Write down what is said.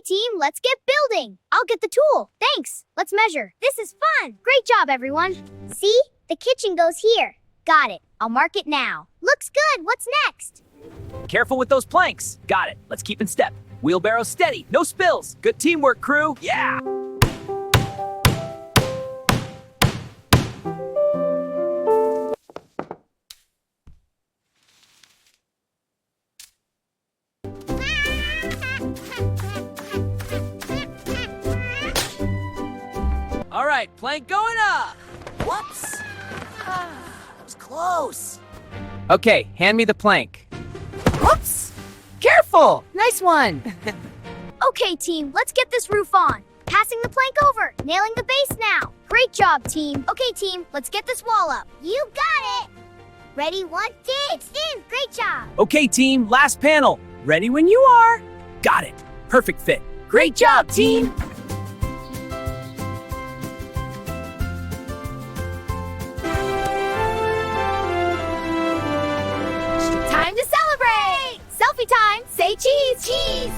team, let's get building. I'll get the tool. Thanks. Let's measure. This is fun. Great job, everyone. See? The kitchen goes here. Got it. I'll mark it now. Looks good. What's next? Careful with those planks. Got it. Let's keep in step. Wheelbarrow steady. No spills. Good teamwork, crew. Yeah! All right, plank going up. Whoops. That was close. Okay, hand me the plank. Whoops. Careful. Nice one. Okay, team, let's get this roof on. Passing the plank over. Nailing the base now. Great job, team. Okay, team, let's get this wall up. You got it. Ready, 1, 2. It's in. Great job. Okay, team, last panel. Ready when you are. Got it. Perfect fit. Great job, team. Time to celebrate! Selfie time! Say cheese! Cheese!